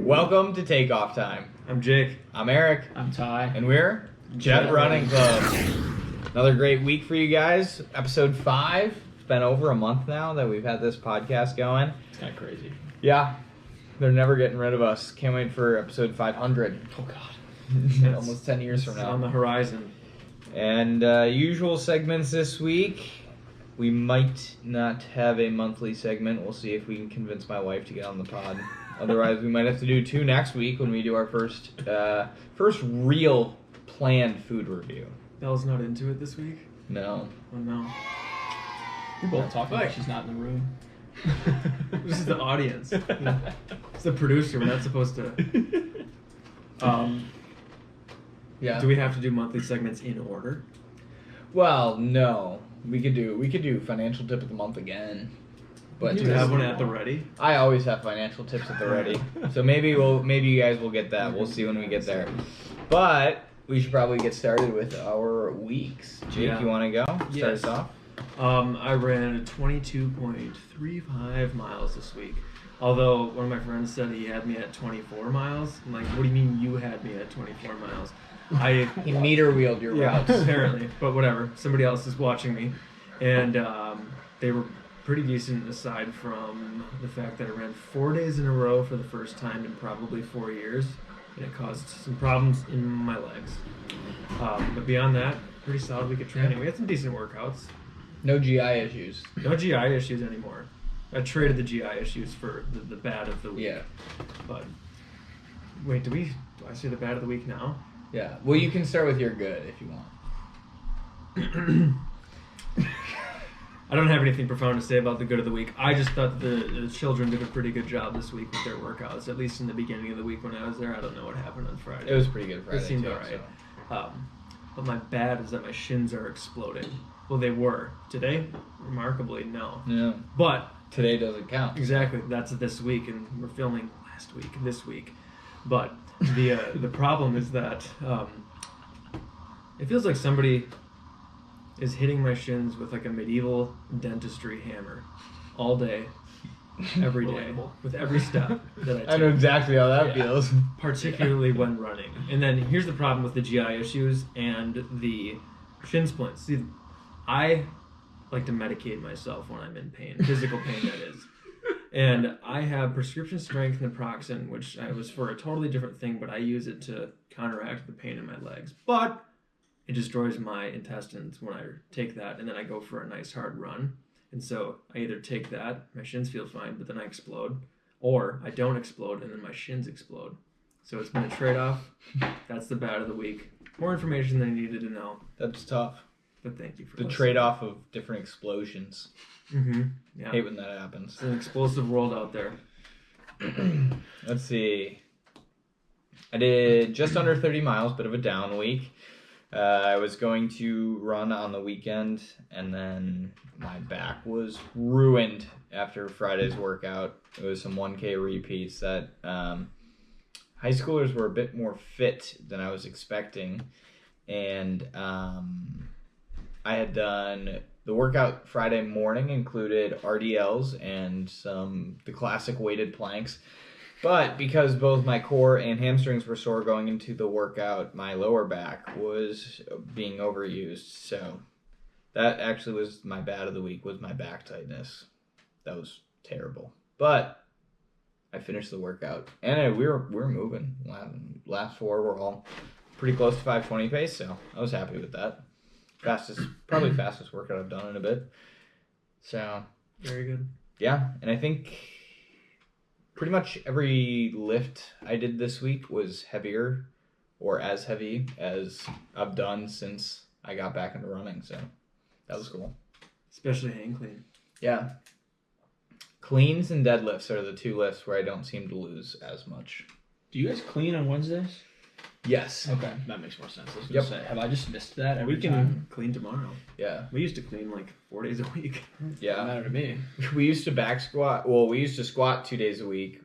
Welcome to Takeoff Time. I'm Jake. I'm Eric. I'm Ty. And we're Jet Running Club. Another great week for you guys. Episode 5. It's been over a month now that we've had this podcast going. It's kind of crazy. Yeah. They're never getting rid of us. Can't wait for episode 500. Oh, God. Almost 10 years from now. On the horizon. And usual segments this week. We might not have a monthly segment. We'll see if we can convince my wife to get on the pod. Otherwise, we might have to do 2 next week when we do our first real planned food review. Belle's not into it this week? No. Oh, no. You're both talking like she's not in the room. This is the audience. It's the producer. We're not supposed to... Yeah. Do we have to do monthly segments in order? Well, no. We could do financial tip of the month again. But Do you have one at the ready? I always have financial tips at the ready. So maybe you guys will get that. We'll see when we get there. But we should probably get started with our weeks. Jake, you want to go? Start us off? I ran 22.35 miles this week. Although one of my friends said he had me at 24 miles. I'm like, what do you mean you had me at 24 miles? He meter wheeled your routes. Apparently. But whatever. Somebody else is watching me. And they were pretty decent aside from the fact that I ran 4 days in a row for the first time in probably 4 years. And it caused some problems in my legs. But beyond that, pretty solid week of training. We had some decent workouts. No GI issues. No GI issues anymore. I traded the GI issues for the bad of the week. Yeah. But wait, do I say the bad of the week now? Yeah. Well, you can start with your good if you want. I don't have anything profound to say about the good of the week. I just thought the children did a pretty good job this week with their workouts, at least in the beginning of the week when I was there. I don't know what happened on Friday. It was pretty good Friday. It seemed too, alright. so. But my bad is that my shins are exploding. Well, they were. Today, remarkably, no. Yeah. But today doesn't count. Exactly. That's this week, and we're filming last week, this week. But the problem is that it feels like somebody is hitting my shins with like a medieval dentistry hammer all day, every day, with every step that I take. I know exactly how that feels. Particularly when running. And then here's the problem with the GI issues and the shin splints. See, I like to medicate myself when I'm in pain, physical pain that is. And I have prescription strength naproxen, which I was for a totally different thing, but I use it to counteract the pain in my legs. But it destroys my intestines when I take that, and then I go for a nice hard run. And so I either take that, my shins feel fine, but then I explode, or I don't explode, and then my shins explode. So it's been a trade-off. That's the bad of the week. More information than I needed to know. That's tough. But thank you for the listening. trade-off of different explosions. Mm-hmm. Yeah. Hate when that happens. It's an explosive world out there. Let's see. I did just under 30 miles, bit of a down week. I was going to run on the weekend, and then my back was ruined after Friday's workout. It was some 1K repeats that high schoolers were a bit more fit than I was expecting. And I had done the workout Friday morning, included RDLs and the classic weighted planks. But because both my core and hamstrings were sore going into the workout, my lower back was being overused. So that actually was my bad of the week, was my back tightness. That was terrible. But I finished the workout, and we were moving. Last 4 were all pretty close to 5:20 pace, so I was happy with that. Probably fastest workout I've done in a bit. So Very good. yeah, and I think pretty much every lift I did this week was heavier or as heavy as I've done since I got back into running. So that was cool. Especially hang clean. Yeah. Cleans and deadlifts are the 2 lifts where I don't seem to lose as much. Do you guys clean on Wednesdays? Yes. Okay, that makes more sense. I was going to say, have I just missed that every We can time? clean tomorrow. Yeah. We used to clean like 4 days a week. Doesn't Yeah. matter to me. We used to back squat. Well, we used to squat 2 days a week.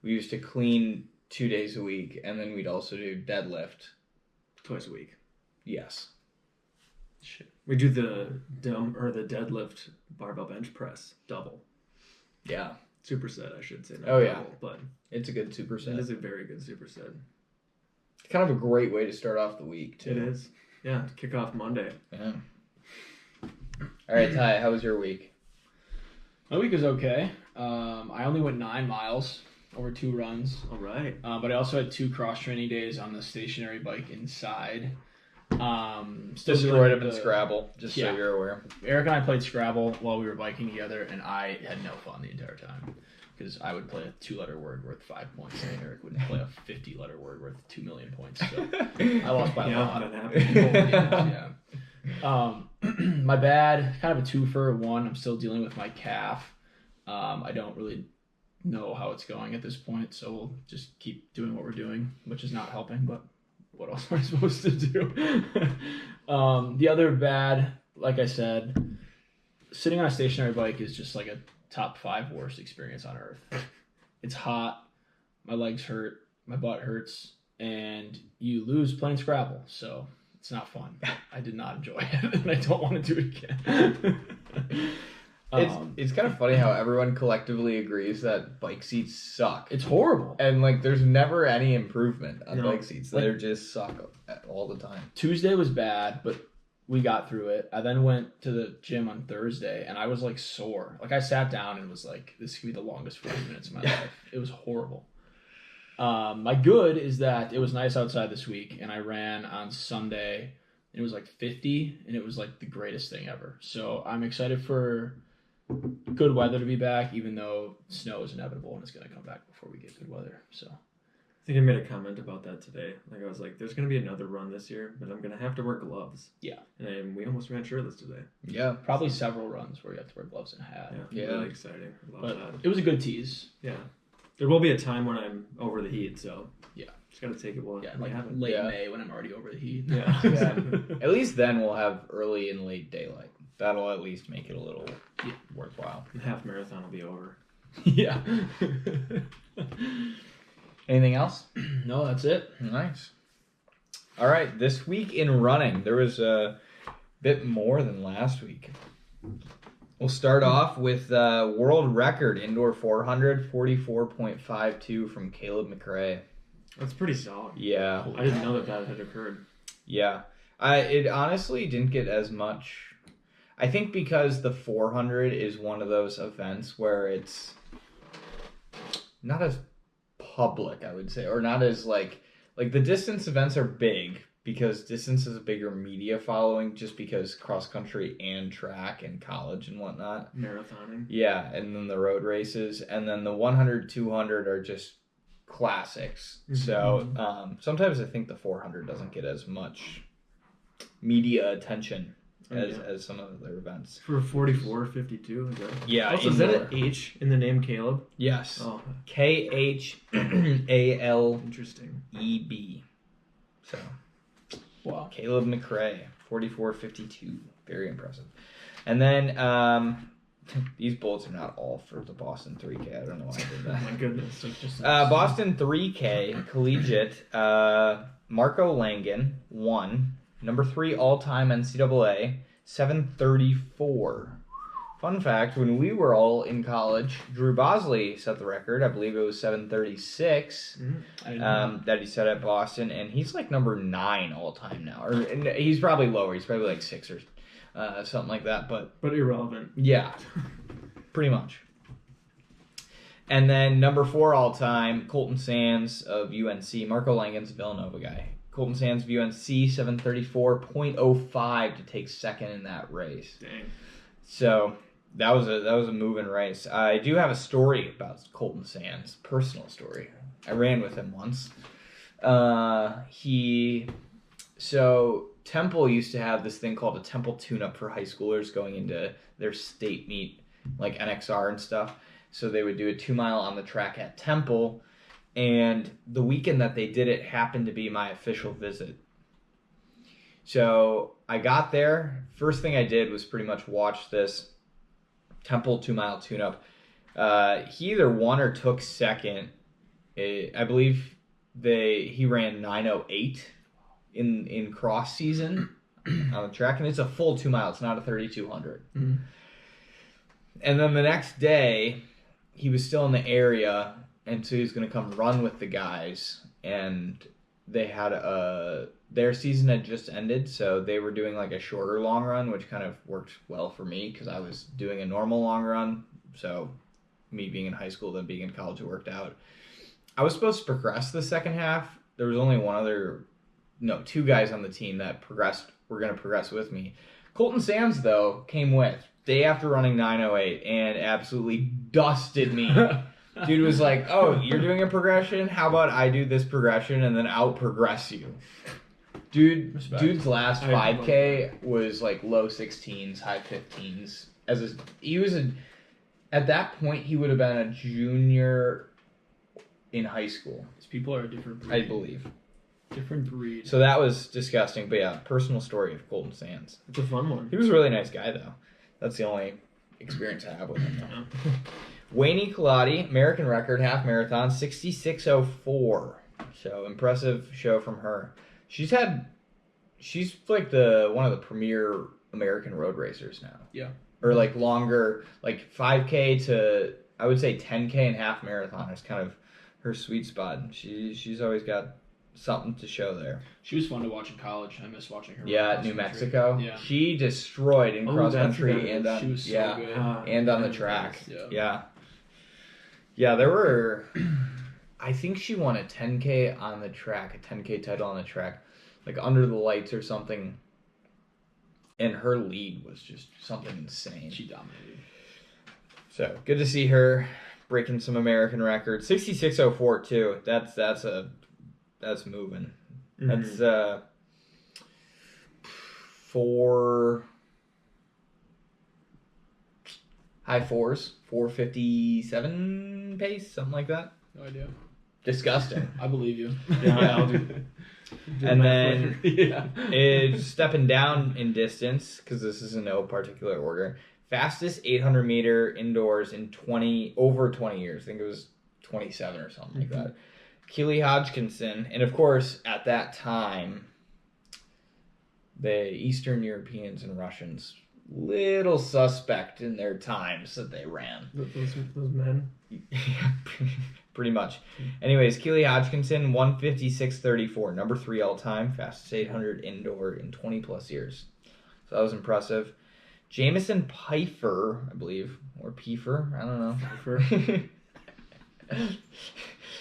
We used to clean 2 days a week, and then we'd also do deadlift. Twice a week. Yes. Shit. We do the deadlift barbell bench press double. Yeah. Superset, I should say. Not Oh, yeah. double, but It's a good it superset. is a very good superset. Kind of a great way to start off the week, too. It is. Yeah, to kick off Monday. Yeah. All right, Ty, how was your week? My week was okay. I only went 9 miles over 2 runs. All right. But I also had 2 cross-training days on the stationary bike inside. Still Destroyed doing him in Scrabble, just so Yeah. you're aware. Eric and I played Scrabble while we were biking together, and I had no fun the entire time. Because I would play a 2-letter word worth 5 points, and Eric would play a 50-letter word worth 2 million points. So I lost by a Yeah, lot. that happened. Yeah. My bad, kind of a 2 for 1. I'm still dealing with my calf. I don't really know how it's going at this point, so we'll just keep doing what we're doing, which is not helping, but what else am I supposed to do? The other bad, like I said, sitting on a stationary bike is just like a top 5 worst experience on earth. It's hot, my legs hurt, my butt hurts, and you lose playing Scrabble, so it's not fun. I did not enjoy it, and I don't want to do it again. It's kind of funny how everyone collectively agrees that bike seats suck. It's horrible. And, like, there's never any improvement on No. bike seats. Like- They just suck all the time. Tuesday was bad, but we got through it. I then went to the gym on Thursday, and I was like sore. Like I sat down and was like, "This could be the longest 40 minutes of my life." It was horrible. My good is that it was nice outside this week, and I ran on Sunday. And it was like 50, and it was like the greatest thing ever. So I'm excited for good weather to be back, even though snow is inevitable and it's going to come back before we get good weather. So. I think I made a comment about that today. Like I was like, "There's going to be another run this year, but I'm going to have to wear gloves." Yeah. And we almost ran shirtless today. Yeah. Probably several runs where you have to wear gloves and a hat. Yeah. Yeah. Really exciting. I love But that. it was a good tease. Yeah. There will be a time when I'm over the heat, so Yeah. just got to take it while Yeah, we like have it. late Yeah. May when I'm already over the heat. Yeah. Yeah. At least then we'll have early and late daylight. That'll at least make it a little worthwhile. The half marathon will be over. Yeah. Anything else? No, that's it. Nice. All right, this week in running, there was a bit more than last week. We'll start off with world record indoor 400, 44.52 from Caleb McRae. That's pretty solid. Yeah, I didn't know that had occurred. yeah. It honestly didn't get as much. I think because the 400 is one of those events where it's not as public, I would say, or not as like the distance events are big because distance is a bigger media following just because cross country and track and college and whatnot. Marathoning. Yeah, and then the road races, and then the 100, 200 are just classics. Mhm. So sometimes I think the 400 doesn't get as much media attention as some of their events. For 44.52, is that? Yeah. Also, is that indoor. an H in the name Caleb? Yes. Oh, KHALEB. interesting. So Wow. Caleb McRae, 44.52. Very impressive. And then these bullets are not all for the Boston 3K. I don't know why I did Oh that. my goodness. Boston 3K collegiate. Marco Langen won. Number 3 all-time NCAA. 7:34. Fun fact, when we were all in college, Drew Bosley set the record. I believe it was 7:36 I didn't know. that he set at Boston. And he's like number 9 all-time now. And he's probably lower. He's probably like 6 or something like that. But But irrelevant. yeah, pretty much. And then number 4 all-time, Colton Sands of UNC. Marco Langen's a Villanova guy. Colton Sands of UNC, 7:34.05 to take second in that race. Dang. So that was a moving race. I do have a story about Colton Sands, personal story. I ran with him once. Temple used to have this thing called a Temple tune-up for high schoolers going into their state meet, like NXR and stuff. So they would do a 2-mile on the track at Temple, and the weekend that they did it happened to be my official visit. So I got there. First thing I did was pretty much watch this Temple 2-mile tune-up. He either won or took second. I believe he ran 9:08 in cross season on the track, and it's a full 2 mile. It's not a 3,200. Mhm. And then the next day, he was still in the area, and so he was going to come run with the guys, and they had their season had just ended, so they were doing like a shorter long run, which kind of worked well for me because I was doing a normal long run. So me being in high school, then being in college, it worked out. I was supposed to progress the second half. There was only two guys on the team that were going to progress with me. Colton Sands, though, came with day after running 9:08 and absolutely dusted me. Dude was like, "Oh, you're doing a progression? How about I do this progression and then out-progress you?" Dude's last 5K was like low 16s, high 15s. At that point, he would have been a junior in high school. These people are a different breed. I believe. Different breed. So that was disgusting. But yeah, personal story of Colton Sands. It's a fun one. He was a really nice guy, though. That's the only experience I have with him, though. Wayne Colati, American record, half marathon, 66:04. So impressive show from her. She's like one of the premier American road racers now. Yeah. Or like longer, like 5K to, I would say 10K and half marathon is kind of her sweet spot. She's always got something to show there. She was fun to watch in college. I miss watching her. Yeah, at New Mexico. Yeah. She destroyed in cross country and she was so good. and on the track. Yeah. Yeah, there were, I think she won a 10K on the track, a 10K title on the track, like under the lights or something. And her lead was just something insane. She dominated. So good to see her breaking some American records. 66:04 too. That's moving. Mm-hmm. That's four high fours, 4:57 pace, something like that. No idea. Disgusting. I believe you. Yeah, I'll do. And then it's stepping down in distance because this is in no particular order. Fastest 800 meter indoors in over 20 years. I think it was 27 or something like that. Keely Hodgkinson, and of course at that time, the Eastern Europeans and Russians, little suspect in their times that they ran. Those men. Pretty much. Anyways, Keely Hodgkinson, 1:56:34, number 3 all time, fastest 800 indoor in 20 plus years. So that was impressive. Jamison Pfeiffer, I believe, or Pfeiffer, I don't know. Pfeiffer.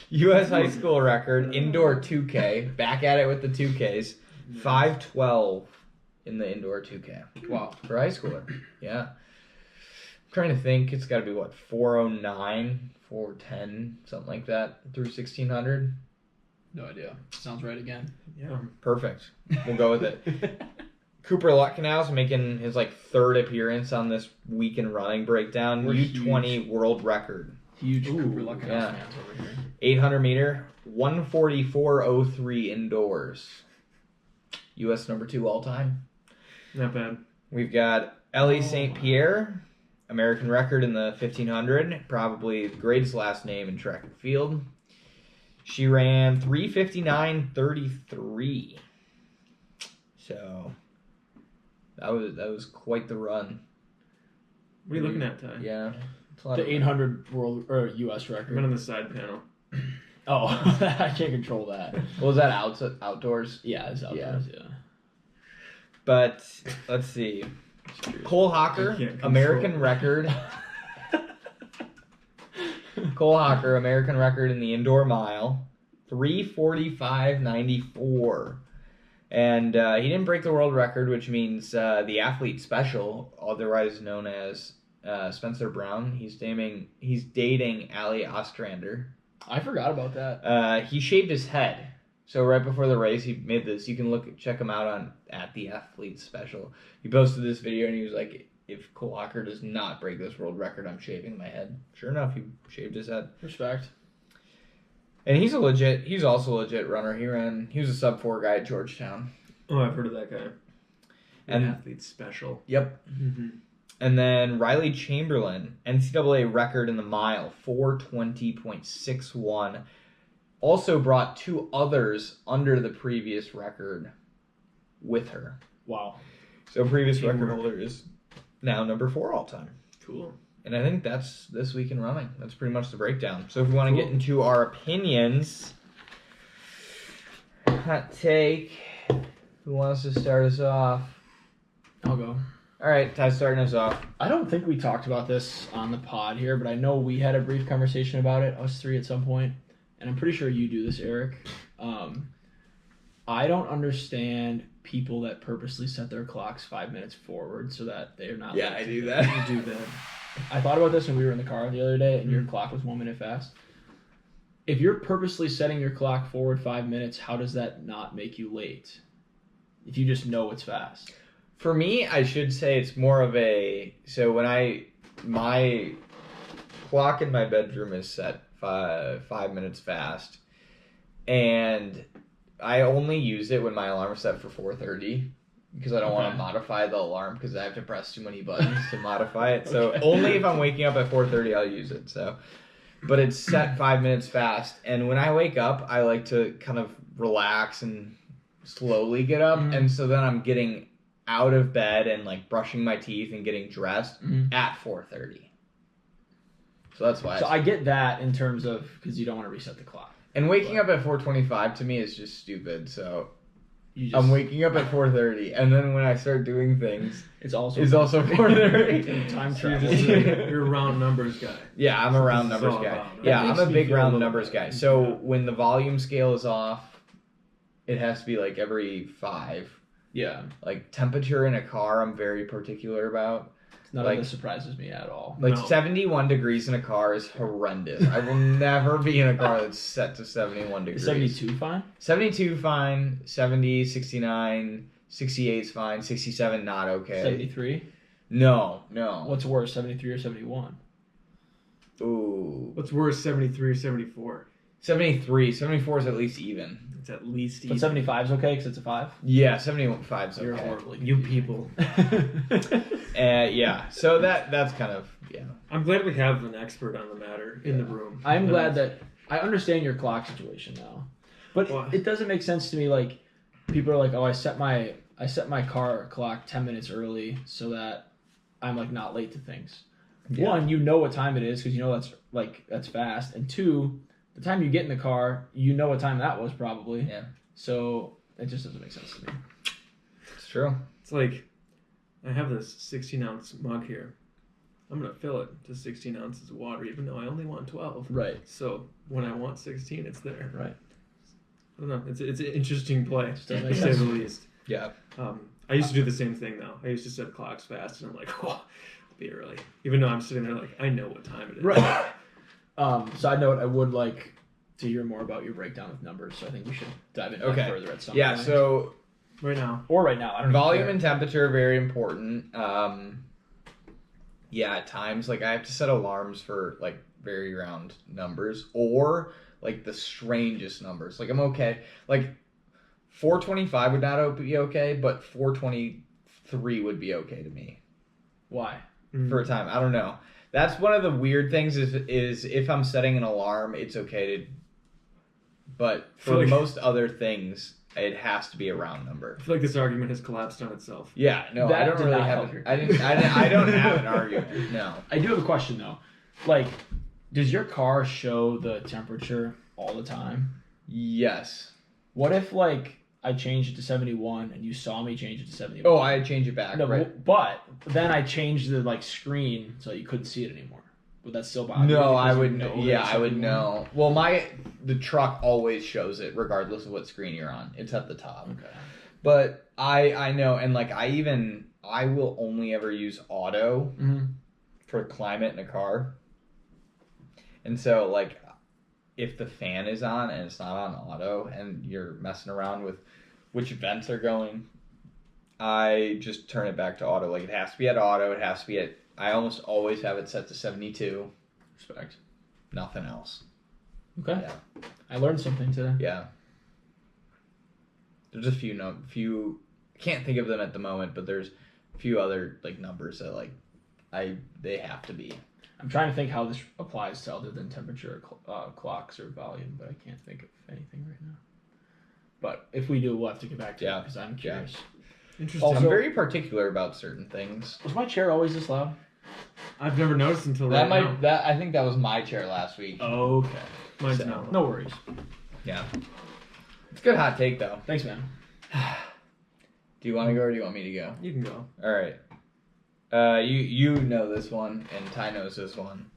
U.S. high school record, indoor 2K, back at it with the 2Ks, 5:12 in the indoor 2K. Wow. For a high schooler, yeah. I'm trying to think, it's got to be what, 4:09, 4:10, something like that, through 1600. No idea. Sounds right again. Yeah. Perfect. We'll go with it. Cooper Lucknow's making his third appearance on this week in running breakdown. We're U20 world record. Huge Cooper Lucknow yeah. fans over here. 800 meter, 1:44:03 indoors. U.S. number 2 all time. Not bad. We've got Ellie St. Pierre, American record in the 1500, probably the greatest last name in track and field. She ran 3:59:33. So that was quite the run. What are you looking at, Ty? Yeah. The 800 world or U.S. I'm record. on the side panel. Oh, I can't control that. Was that outdoors? Yeah, it's outdoors. Yeah. But let's see. Cole Hocker, American record. Cole Hocker, American record in the indoor mile, 3:45:94. And he didn't break the world record, which means the athlete special, otherwise known as Spencer Brown. He's dating Ali Ostrander. I forgot about that. He shaved his head. So right before the race, he made this. You can check him out at the athlete special. He posted this video and he was like, "If Cole Hocker does not break this world record, I'm shaving my head." Sure enough, he shaved his head. Respect. And he's also a legit runner. He was a sub-4 guy at Georgetown. Oh, I've heard of that guy. And athlete special. Yep. Mm-hmm. And then Riley Chamberlain, NCAA record in the mile, 4:20.61. Also brought 2 others under the previous record with her. Wow. So previous record holder is now number 4 all time. Cool. And I think that's this week in running. That's pretty much the breakdown. So if we want to get into our opinions, hot take. Who wants to start us off? I'll go. All right, Ty's starting us off. I don't think we talked about this on the pod here, but I know we had a brief conversation about it, us three at some point, and I'm pretty sure you do this, Eric. I don't understand people that purposely set their clocks 5 minutes forward so that they are not. Yeah, late I to do things. that. You do that. I thought about this when we were in the car the other day, and your clock was 1 minute fast. If you're purposely setting your clock forward 5 minutes, how does that not make you late? If you just know it's fast. For me, I should say it's more of a, so when my clock in my bedroom is set 5 minutes fast, and I only use it when my alarm is set for 4:30 because I don't want to modify the alarm because I have to press too many buttons to modify it. So only if I'm waking up at 4:30 I'll use it. So, but it's set 5 minutes fast, and when I wake up, I like to kind of relax and slowly get up, and so then I'm getting out of bed and like brushing my teeth and getting dressed at 4:30. So that's why. So I get that in terms of because you don't want to reset the clock. And waking up at 4:25 to me is just stupid. So You just, I'm waking up at 4:30, and then when I start doing things, it's also 4:30. time So you're travel. just you're a round numbers guy. Yeah, I'm a round This is numbers all guy. about, right? Yeah, That I'm makes a me big feel a round little numbers better. guy. So Yeah. when the volume scale is off, it has to be like every 5. Yeah, Like temperature in a car, I'm very particular about. none Like- of this surprises me at all. Like No. 71 degrees in a car is horrendous. I will never be in a car that's set to 71 Is degrees. 72 fine? 72 fine, 70, 69, 68 is fine, 67 not okay. 73? No. What's worse, 73 or 71? Ooh. What's worse, 73 or 74? 73. 74 is at least even. It's at least But even. 75 is okay because it's a 5? Yeah, 75 is You're okay. horribly You confused. people. Yeah, so that's kind of, yeah. I'm glad we have an expert on the matter in the room. I'm glad that I understand your clock situation now, but Why? it doesn't make sense to me. Like people are like, "Oh, I set my car clock 10 minutes early so that I'm like not late to things." Yeah. One, you know what time it is because you know that's fast, and two, the time you get in the car, you know what time that was probably. Yeah. So it just doesn't make sense to me. It's true. It's like, I have this 16-ounce mug here. I'm going to fill it to 16 ounces of water, even though I only want 12. Right. So when I want 16, it's there. Right. I don't know. It's an interesting play, Just to doesn't make say sense. the least. Yeah. I used to do the same thing, though. I used to set clocks fast, and I'm like, oh, I'll be early. Even though I'm sitting there like, I know what time it is. Right. Side note: I would like to hear more about your breakdown of numbers, so I think we should dive into that further at some Yeah, point. so Right now. Or right now. I don't volume care. and temperature are very important. Yeah, at times, like I have to set alarms for like very round numbers or like the strangest numbers. Like I'm okay. Like 425 would not be okay, but 423 would be okay to me Why? for a time. I don't know. That's one of the weird things is if I'm setting an alarm, it's okay to. But for Feel like- most other things, it has to be a round number. I feel like this argument has collapsed on itself. Yeah, no, That I don't did really not have. help your I don't have an argument. No. I do have a question though. Like, does your car show the temperature all the time? Yes. What if like I changed it to 71 and you saw me change it to 71? Oh, I change it back. no, right. but then I changed the like screen so you couldn't see it anymore. Would that still bother you? No, because I you would know know. that Yeah, it's I would 71? know. Well, the truck always shows it regardless of what screen you're on. It's at the top. Okay. But I know, and like I will only ever use auto Mm-hmm. for climate in a car. And so like if the fan is on and it's not on auto and you're messing around with which vents are going, I just turn it back to auto. Like it has to be at auto, it has to be at I almost always have it set to 72. Respect. Nothing else. Okay. Yeah. I learned something today. Yeah. There's a few I can't think of them at the moment, but there's a few other like numbers that like they have to be. I'm trying to think how this applies to other than temperature clocks or volume, but I can't think of anything right now. But if we do, we'll have to get back to it because I'm curious. Interesting. Also- I'm very particular about certain things. Was my chair always this loud? I've never noticed until That right might that I think that was my chair last week. now. Okay. Mine's So- not. No worries. Yeah. It's a good hot take though. Thanks, man. Do you want to go or do you want me to go? You can go. All right. You know this one, and Ty knows this one.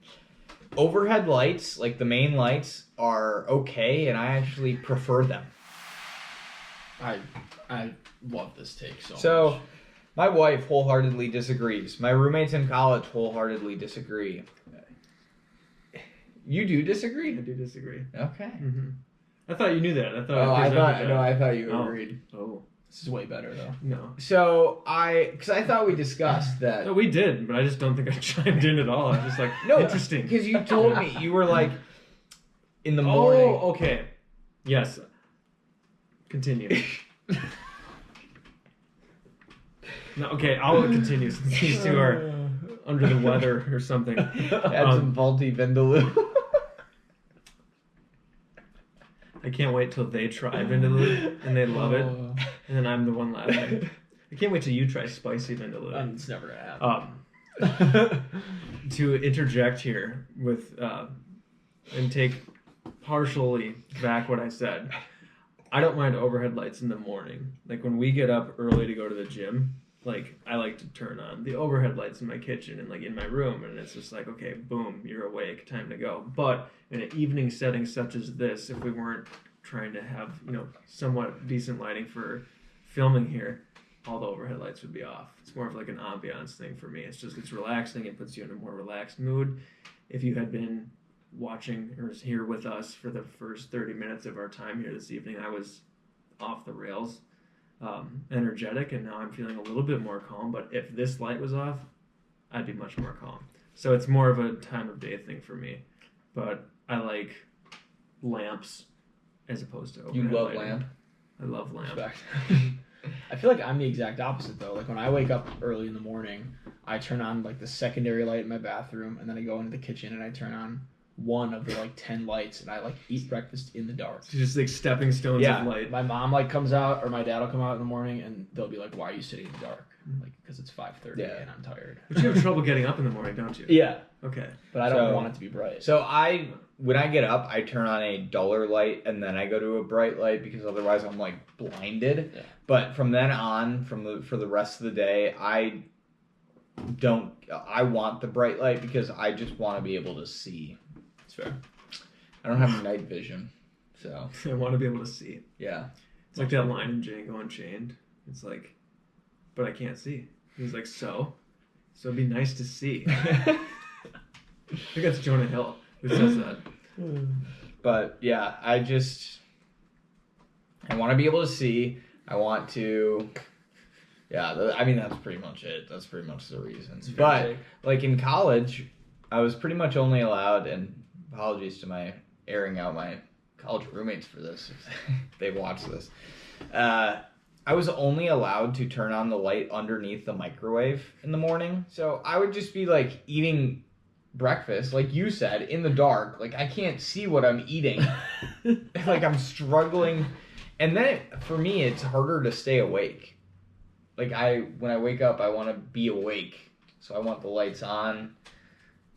Overhead lights, like the main lights, are okay, and I actually prefer them. I love this take so So, much. my wife wholeheartedly disagrees. My roommates in college wholeheartedly disagree. You do I disagree? do disagree. Okay. Mm-hmm. I thought you knew that. I thought. Oh, I presented thought that. no, I thought you Oh. agreed. Oh This is way better though. no. So because I thought we discussed that. No, we did, but I just don't think I chimed in at all. I was just like, No, interesting. because you told me you were like in the morning. Oh, okay. Yes. Continue. No, okay, I'll continue since these two are under the weather or something. Had some faulty Vindaloo. I can't wait till they try Vindaloo and they love it, and then I'm the one laughing. I can't wait till you try spicy Vindaloo. It's never gonna happen. To interject here with and take partially back what I said. I don't mind overhead lights in the morning. Like when we get up early to go to the gym, like I like to turn on the overhead lights in my kitchen and like in my room, and it's just like, okay, boom, you're awake, time to go. But in an evening setting such as this, if we weren't trying to have, you know, somewhat decent lighting for filming here, all the overhead lights would be off. It's more of like an ambiance thing for me. It's relaxing. It puts you in a more relaxed mood. If you had been watching or was here with us for the first 30 minutes of our time here this evening, I was off the rails, energetic, and now I'm feeling a little bit more calm. But if this light was off, I'd be much more calm. So it's more of a time of day thing for me. But I like lamps as opposed to overhead You love lighting. lamp? I love lamp. Respect. I feel like I'm the exact opposite though. Like when I wake up early in the morning, I turn on like the secondary light in my bathroom, and then I go into the kitchen and I turn on one of the like 10 lights, and I like eat breakfast in the dark. It's just like stepping stones Yeah. of light. My mom like comes out, or my dad will come out in the morning, and they'll be like, "Why are you sitting in the dark?" Like because it's 5:30 Yeah. and I'm tired. But you have trouble getting up in the morning, don't you? Yeah, Okay. but I don't So- want it to be bright. So when I get up, I turn on a duller light and then I go to a bright light because otherwise I'm like blinded. Yeah. But from then on, for the rest of the day, I want the bright light because I just want to be able to see. It's fair. I don't have night vision, so I want to be able to see. yeah. It's like that line in Django Unchained. It's like, but I can't see. He's like, so it'd be nice to see. I think that's Jonah Hill who says that. But yeah, I want to be able to see. I want to. Yeah, I mean that's pretty much it. That's pretty much the reasons. Fair But take. like in college, I was pretty much only allowed, and apologies to my airing out my college roommates for this if they watch this. I was only allowed to turn on the light underneath the microwave in the morning. So I would just be like eating breakfast, like you said, in the dark. Like I can't see what I'm eating. Like I'm struggling. And then for me, it's harder to stay awake. Like when I wake up, I want to be awake. So I want the lights on.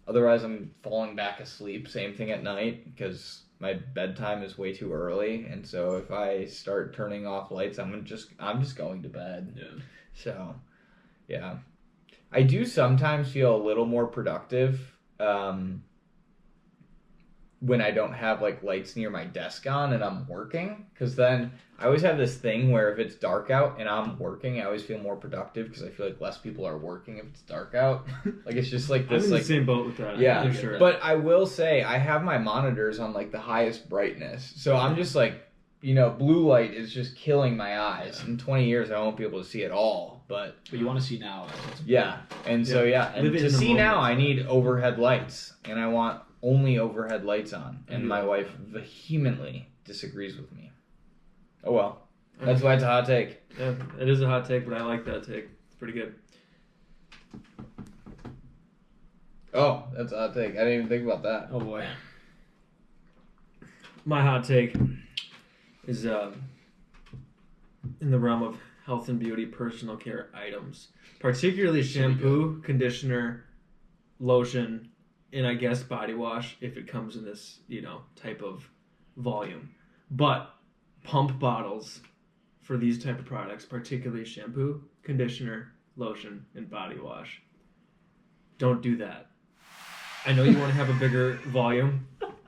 Otherwise, I'm falling back asleep. Same thing at night because my bedtime is way too early. And so if I start turning off lights, I'm just going to bed. Yeah. So, yeah. I do sometimes feel a little more productive when I don't have like lights near my desk on and I'm working, because then I always have this thing where if it's dark out and I'm working, I always feel more productive because I feel like less people are working if it's dark out. Like it's just like I'm this in like the same boat with that. yeah, for sure. but I will say I have my monitors on like the highest brightness, so I'm just like, blue light is just killing my eyes. In 20 years, I won't be able to see at all. But you want to see now. yeah, and so yeah, and Live it to in the see now, moment. I need overhead lights, and I want only overhead lights on. And my wife vehemently disagrees with me. Oh well, that's why it's a hot take. Yeah, it is a hot take, but I like that take. It's pretty good. Oh, that's a hot take. I didn't even think about that. Oh boy. My hot take is in the realm of health and beauty personal care items, particularly shampoo, conditioner, lotion, and I guess body wash if it comes in this, type of volume. But pump bottles for these type of products, particularly shampoo, conditioner, lotion, and body wash. Don't do that. I know you want to have a bigger volume,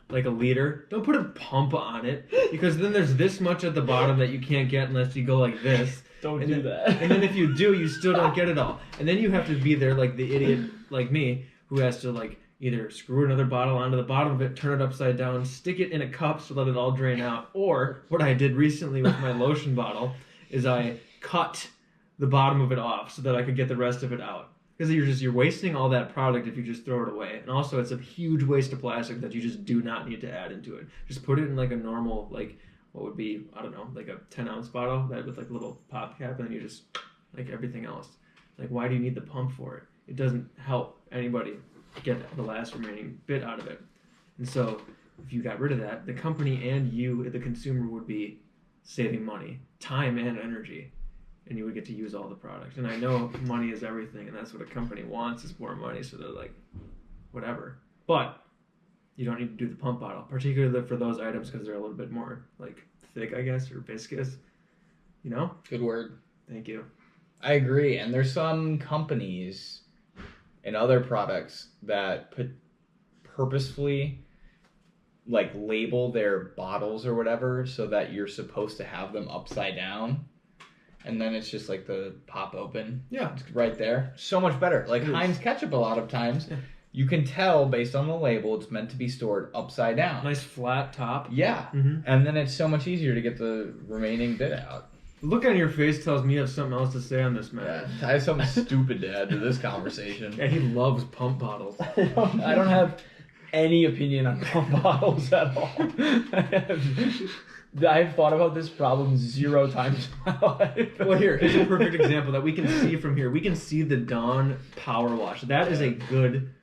like a liter. Don't put a pump on it, because then there's this much at the bottom that you can't get unless you go like this. Don't do that. And then if you do, you still don't get it all. And then you have to be there like the idiot like me, who has to like either screw another bottle onto the bottom of it, turn it upside down, stick it in a cup so let it all drain out. Or what I did recently with my lotion bottle is I cut the bottom of it off so that I could get the rest of it out. Because you're wasting all that product if you just throw it away. And also it's a huge waste of plastic that you just do not need to add into it. Just put it in like a normal, like what would be, I don't know, like a 10-ounce bottle that with like a little pop cap, and then you just, like everything else. Like, why do you need the pump for it? It doesn't help anybody get the last remaining bit out of it. And so if you got rid of that, the company and you, the consumer, would be saving money, time and energy. And you would get to use all the product. And I know money is everything, and that's what a company wants, is more money, so they're like, whatever. But you don't need to do the pump bottle, particularly for those items because they're a little bit more, like, thick, I guess, or viscous. Good word. Thank you. I agree. And there's some companies and other products that purposefully, like, label their bottles or whatever so that you're supposed to have them upside down. And then it's just like the pop open. Yeah. It's right there. So much better. Like Heinz ketchup a lot of times, you can tell based on the label it's meant to be stored upside down. Nice flat top. Yeah. Mm-hmm. And then it's so much easier to get the remaining bit out. The look on your face tells me you have something else to say on this matter. Yeah. I have something stupid to add to this conversation. Yeah, he loves pump bottles. I don't have any opinion on pump bottles at all. I've thought about this problem 0 times in my life. Well, here's a perfect example that we can see from here. We can see the Dawn Power Wash. That is a good,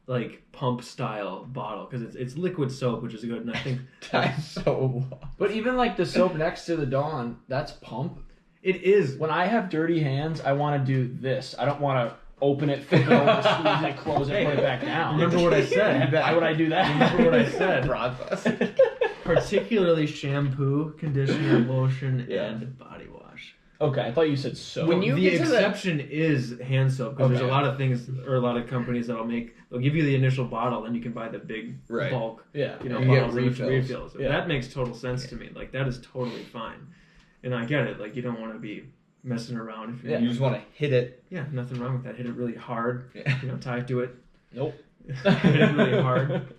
like, pump style bottle because it's liquid soap, which is good. And I think That's so. But even like the soap next to the Dawn, that's pump. it is. When I have dirty hands, I want to do this. I don't want to open it, flip it over, squeeze it, close it, put it back down. Remember what I said? Why would I do that? Remember what I said? Process. Particularly shampoo, conditioner, lotion, and body wash. Okay, I thought you said soap. When you The get to exception is hand soap because there's a Okay. lot of things or a lot of companies that'll they'll give you the initial bottle and you can buy the big Right. bulk, yeah, You get bottles with refills. refills. Yeah. That makes total sense to me. Like that is totally fine, and I get it. Like you don't want to be messing around if you're You just want to hit it. yeah, nothing wrong with that. Hit it really hard. Yeah. Tie it to it. Nope. Hit it really hard.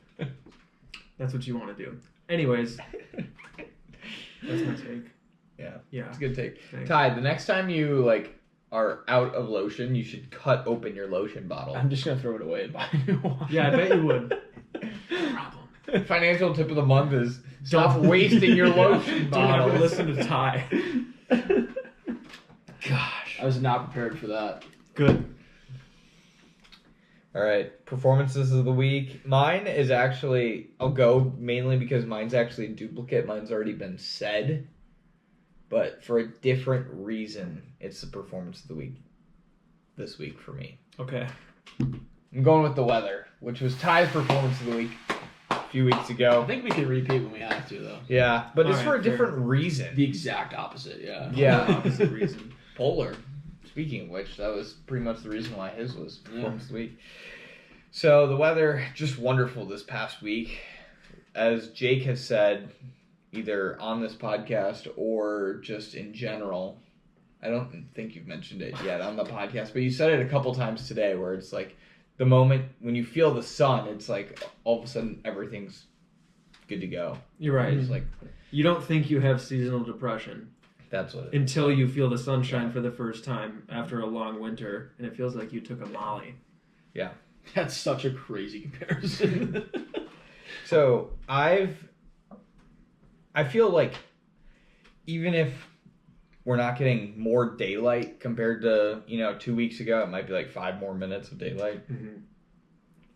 That's what you want to do. Anyways, that's my take. Yeah. Yeah. It's a good take. Thanks. Ty, the next time you like are out of lotion, you should cut open your lotion bottle. I'm just gonna throw it away and buy a new one. Yeah, I bet you would. Problem. Financial tip of the month is stop wasting your lotion Don't have to bottles. listen to Ty. Gosh. I was not prepared for that. Good. All right, performances of the week. Mine is actually, I'll go mainly because mine's actually a duplicate. Mine's already been said, but for a different reason, it's the performance of the week this week for me. Okay. I'm going with the weather, which was Ty's performance of the week a few weeks I ago. think we can repeat when we have to, though. Yeah, but it's All for a right, fair. different reason. The exact opposite, yeah. Yeah. Opposite reason. Polar. Speaking of which, that was pretty much the reason why his was performance of the week. So the weather, just wonderful this past week. As Jake has said, either on this podcast or just in general, I don't think you've mentioned it yet on the podcast, but you said it a couple times today where it's like the moment when you feel the sun, it's like all of a sudden everything's good to go. You're right. It's like, You don't think you have seasonal depression that's what it is. until you feel the sunshine for the first time after a long winter, and it feels like you took a Molly. That's such a crazy comparison. So I feel like even if we're not getting more daylight compared to 2 weeks ago, it might be like 5 more minutes of daylight. Mm-hmm.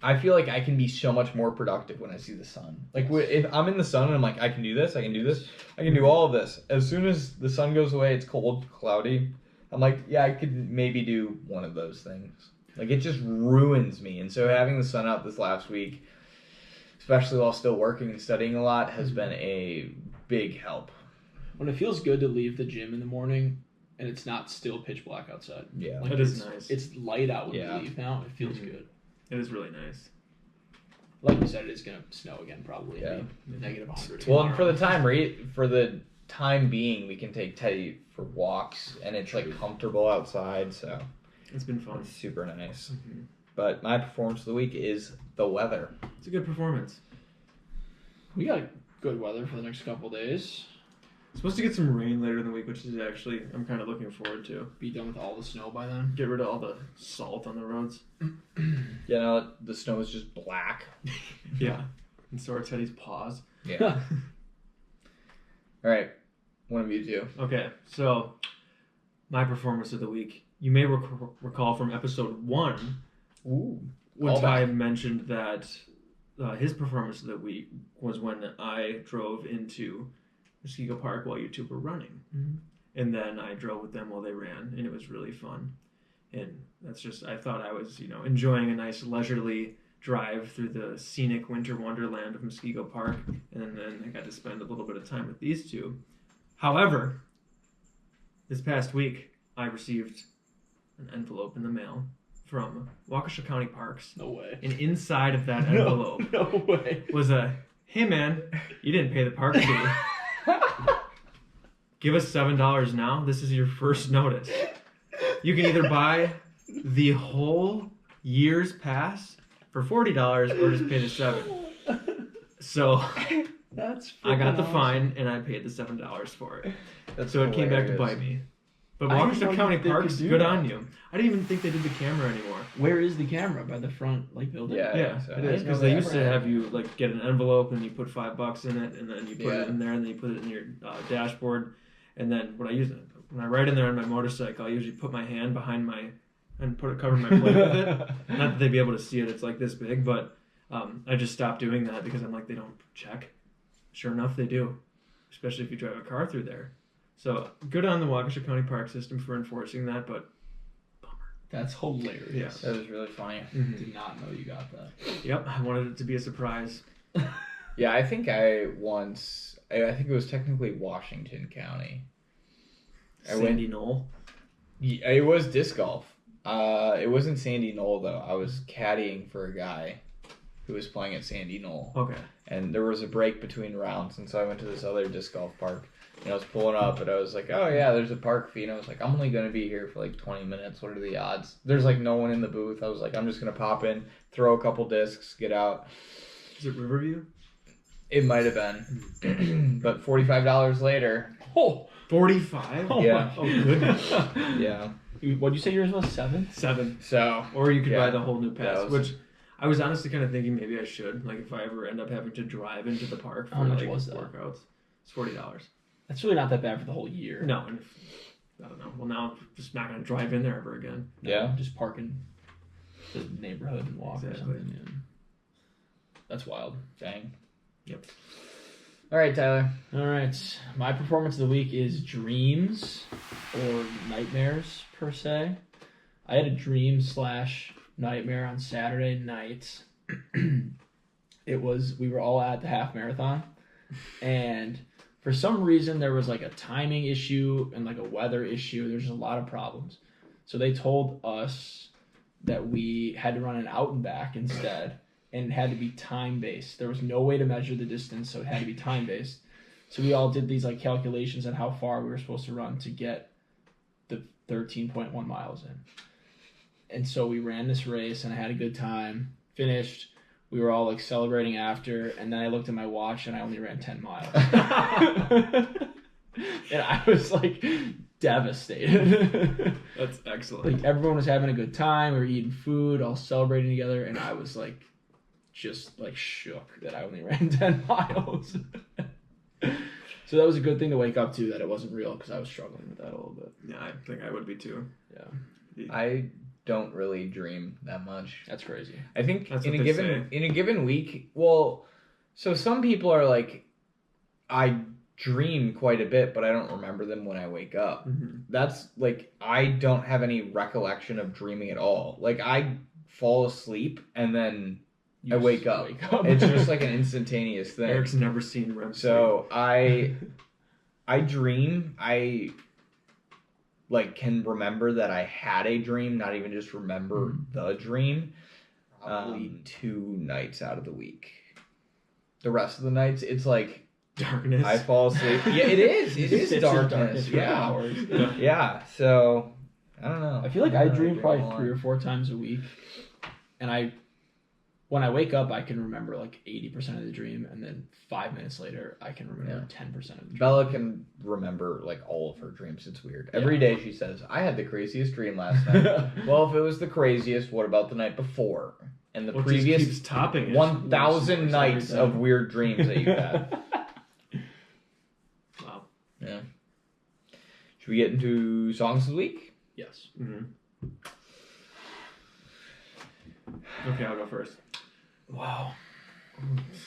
I feel like I can be so much more productive when I see the sun. Like if I'm in the sun and I'm like, I can do this, I can do this, I can do all of this. As soon as the sun goes away, it's cold, cloudy. I'm like, yeah, I could maybe do one of those things. Like, it just ruins me. And so having the sun out this last week, especially while still working and studying a lot, has been a big help. When it feels good to leave the gym in the morning and it's not still pitch black outside. Yeah. It is nice. It's light out when Yeah. we leave now. It feels good. It is really nice. Like you said, it is going to snow again probably. Yeah. Negative 100. Well, and for the time being, we can take Teddy for walks, and it's like comfortable outside, so It's been fun. it's super nice. Mm-hmm. But my performance of the week is the weather. It's a good performance. We got good weather for the next couple days. Supposed to get some rain later in the week, which is actually I'm kind of looking forward to. Be done with all the snow by then. Get rid of all the salt on the roads. You know, the snow is just black. Yeah. And so are Teddy's paws. Yeah. All right. One of you two. Okay, so my performance of the week. You may recall from episode 1 Ooh. when Callback. Ty mentioned that his performance of the week was when I drove into Muskego Park while you two were running. Mhm. And then I drove with them while they ran, and it was really fun. And that's just, I thought I was, enjoying a nice leisurely drive through the scenic winter wonderland of Muskego Park, and then I got to spend a little bit of time with these two. However, this past week, I received an envelope in the mail from Waukesha County Parks, No way. and inside of that envelope No way. was a, hey man, you didn't pay the park fee. Give us $7 now. This is your first notice. You can either buy the whole year's pass for $40 or just pay the $7. So That's I got the freaking fine and I paid the $7 for it. That's So it came back to hilarious. bite me. But I didn't know Waukesha County they could Parks, do good that. on you. I didn't even think they did the camera anymore. Where is the camera? By the front building? Yeah. Yeah, so it I is didn't know because they that. used to have you get an envelope and you put $5 in it, and then you put Yeah. it in there, and then you put it in your dashboard, and then when I ride in there on my motorcycle, I usually put my hand behind and cover my plate with it. Not that they'd be able to see it; it's like this big, but I just stopped doing that because I'm like, they don't check. Sure enough, they do, especially if you drive a car through there. So good on the Waukesha County Park System for enforcing that, but That's hilarious. That was really funny. Did not know you got that. Yep, I wanted it to be a surprise. Yeah, I think I think it was technically Washington County. Sandy Knoll. Yeah, it was disc golf. It wasn't Sandy Knoll though. I was caddying for a guy who was playing at Sandy Knoll, Okay. and there was a break between rounds, and so I went to this other disc golf park. And I was pulling up, and I was like, "Oh yeah, there's a park fee." And I was like, "I'm only gonna be here for like 20 minutes. What are the odds?" There's like no one in the booth. I was like, "I'm just gonna pop in, throw a couple discs, get out." Is it Riverview? It might have been, but $45 later. Oh, 45? oh Yeah. my- Oh, goodness. Yeah. What'd you say yours was? 7? 7. So Or you could Yeah. buy the whole new pass, That was- which I was honestly kind of thinking maybe I should. Like, if I ever end up having to drive into the park for How much like was that? workouts, it's $40. That's really not that bad for the whole year. No, and I don't know. Well, now I'm just not going to drive in there ever again. Yeah. Just park in the neighborhood and walk or Exactly. something. Yeah. That's wild. dang. Yep. All right, Tyler. All right. My performance of the week is dreams or nightmares, per se. I had a dream / nightmare on Saturday night. We were all at the half marathon, and for some reason there was like a timing issue and like a weather issue. There's a lot of problems. So they told us that we had to run an out and back instead, and it had to be time based. There was no way to measure the distance, so it had to be time based. So we all did these like calculations on how far we were supposed to run to get the 13.1 miles in. And so we ran this race, and I had a good time. Finished. We were all like celebrating after, and then I looked at my watch, and I only ran 10 miles. And I was like devastated. That's excellent. Like everyone was having a good time. We were eating food, all celebrating together, and I was like just like shook that I only ran 10 miles. So that was a good thing to wake up to, that it wasn't real, because I was struggling with that a little bit. Yeah, I think I would be too. Yeah, I don't really dream that much. that's crazy. I think That's in what a they given say. in a given week, well, so some people are like, I dream quite a bit, but I don't remember them when I wake up. Mm-hmm. That's like, I don't have any recollection of dreaming at all. Like, I fall asleep and then I wake up. It's just like an instantaneous thing. Eric's never seen REM sleep. So I dream. I like can remember that I had a dream, not even just remember the dream. Probably 2 nights out of the week. The rest of the nights, it's like darkness. I fall asleep. Yeah, it is. It is darkness. Yeah. Yeah. So I don't know. I feel like I dream probably 3 or 4 times a week, and when I wake up, I can remember like 80% of the dream, and then 5 minutes later, I can remember 10% of the dream. Bella can remember like all of her dreams. It's weird. Every day she says, "I had the craziest dream last night." Well, if it was the craziest, what about the night before? And the previous topping 1,000 nights of weird dreams that you've had. Wow. Yeah. Should we get into songs of the week? Yes. Mm-hmm. Okay, I'll go first. Wow.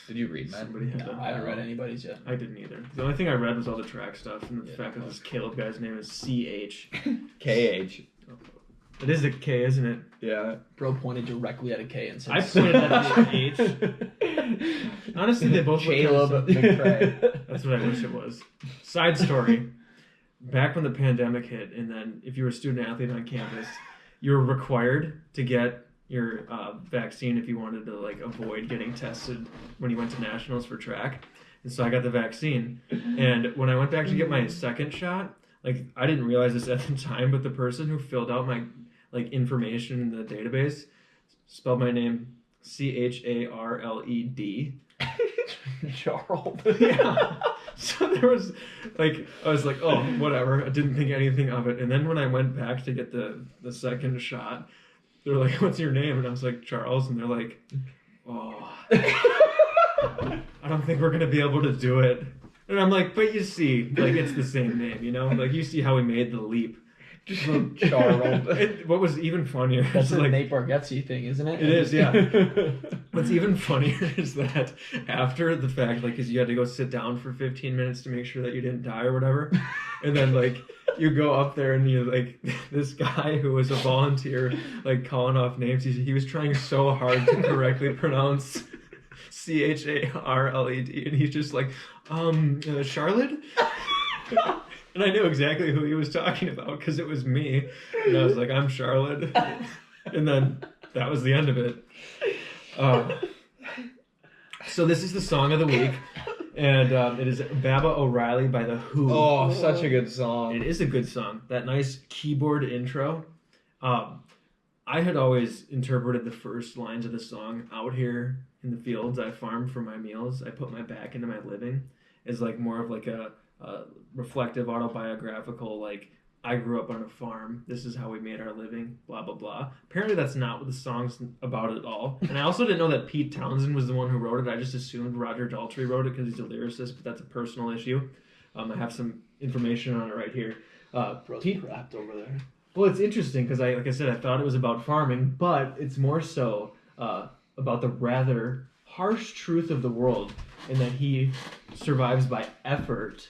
Did you read mine? No, I haven't read anybody's yet. I didn't either. The only thing I read was all the track stuff, and the fact that this Caleb guy's name is CH. KH. It is a K, isn't it? Yeah. Bro pointed directly at a K and said, I pointed at the H. Honestly, they both look Caleb McRae. That's what I wish it was. Side story. Back when the pandemic hit, and then if you were a student athlete on campus, you were required to get your vaccine if you wanted to like avoid getting tested when you went to nationals for track. And so I got the vaccine. And when I went back to get my second shot, like I didn't realize this at the time, but the person who filled out my like information in the database spelled my name Charled. Charles. Yeah. So there was like, I was like, oh, whatever. I didn't think anything of it. And then when I went back to get the second shot, they're like, what's your name? And I was like, Charles. And they're like, oh, I don't think we're going to be able to do it. And I'm like, but you see, like, it's the same name, you know? Like, you see how we made the leap. Charles. What was even funnier That's is a like, Nate Bargatze thing, isn't it? It is, yeah. What's even funnier is that after the fact, like, because you had to go sit down for 15 minutes to make sure that you didn't die or whatever, and then like you go up there and you like this guy who was a volunteer, like calling off names. He was trying so hard to correctly pronounce Charled, and he's just like, Charlotte. And I knew exactly who he was talking about because it was me. And I was like, I'm Charlotte. And then that was the end of it. So this is the song of the week. And it is Baba O'Reilly by The Who. Oh, such a good song. It is a good song. That nice keyboard intro. I had always interpreted the first lines of the song, out here in the fields I farm for my meals, I put my back into my living, as like more of like a reflective, autobiographical, like, I grew up on a farm, this is how we made our living, blah, blah, blah. Apparently that's not what the song's about at all. And I also didn't know that Pete Townsend was the one who wrote it. I just assumed Roger Daltrey wrote it because he's a lyricist, but that's a personal issue. I have some information on it right here. Pete rapped over there. Well, it's interesting because, like I said, I thought it was about farming, but it's more so about the rather harsh truth of the world, and that he survives by effort,